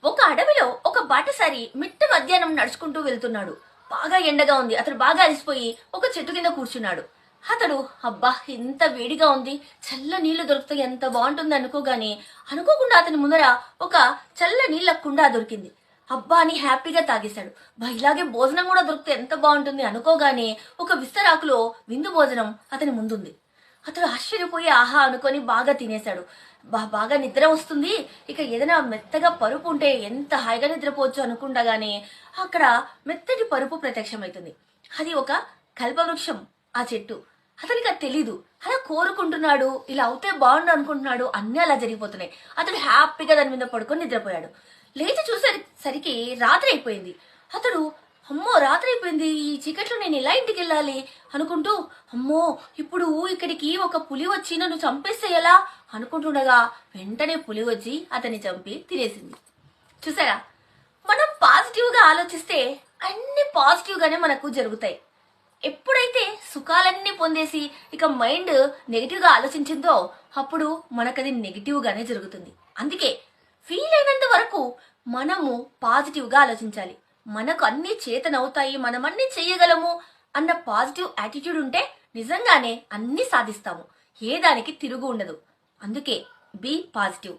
ఒక అడవిలో ఒక బాటసారి మిట్ట మధ్యాహ్నం నడుచుకుంటూ వెళ్తున్నాడు. బాగా ఎండగా ఉంది. అతడు బాగా అలసిపోయి ఒక చెట్టు కింద కూర్చున్నాడు. అతడు అబ్బా ఇంత వేడిగా ఉంది, చల్ల నీళ్లు దొరికితే ఎంత బాగుంటుంది అనుకోగానే అనుకోకుండా అతని ముందర ఒక చల్ల నీళ్ల కుండ దొరికింది. అబ్బా అని హ్యాపీగా తాగేశాడు. ఇలాగే భోజనం కూడా దొరికితే ఎంత బాగుంటుంది అనుకోగానే ఒక విస్తరాకులో విందు భోజనం అతని ముందుంది. అతడు ఆశ్చర్యపోయి ఆహా అనుకొని బాగా తినేశాడు. బాగా నిద్ర వస్తుంది, ఇక ఏదైనా మెత్తగా పరుపు ఉంటే ఎంత హాయిగా నిద్రపోవచ్చు అనుకుండగానే అక్కడ మెత్తటి పరుపు ప్రత్యక్షమవుతుంది. అది ఒక కల్పవృక్షం. ఆ చెట్టు అతనికి అది తెలీదు. అలా కోరుకుంటున్నాడు, ఇలా అవుతే బాగుండు అనుకుంటున్నాడు. అన్ని అలా జరిగిపోతున్నాయి. అతడు హ్యాపీగా దాని మీద పడుకొని నిద్రపోయాడు. లేచి చూసేసరికి రాత్రి అయిపోయింది. అతడు అమ్మో రాత్రి అయిపోయింది, ఈ చీకట్లో నేను ఎలా ఇంటికి వెళ్ళాలి అనుకుంటూ అమ్మో ఇప్పుడు ఇక్కడికి ఒక పులి వచ్చి నన్ను చంపేస్తే ఎలా అనుకుంటుండగా వెంటనే పులి వచ్చి అతన్ని చంపి తినేసింది. చూసారా, మనం పాజిటివ్ గా ఆలోచిస్తే అన్ని పాజిటివ్ గానే మనకు జరుగుతాయి. ఎప్పుడైతే సుఖాలన్నీ పొందేసి ఇక మైండ్ నెగిటివ్ గా ఆలోచించిందో అప్పుడు మనకది నెగిటివ్ గానే జరుగుతుంది. అందుకే ఫీల్ అయినంత వరకు మనము పాజిటివ్ గా ఆలోచించాలి. మనకు అన్ని చేతనవుతాయి, మనం అన్ని చెయ్యగలము అన్న పాజిటివ్ యాటిట్యూడ్ ఉంటే నిజంగానే అన్ని సాధిస్తాము. ఏ దానికి తిరుగు ఉండదు. అందుకే బీ పాజిటివ్.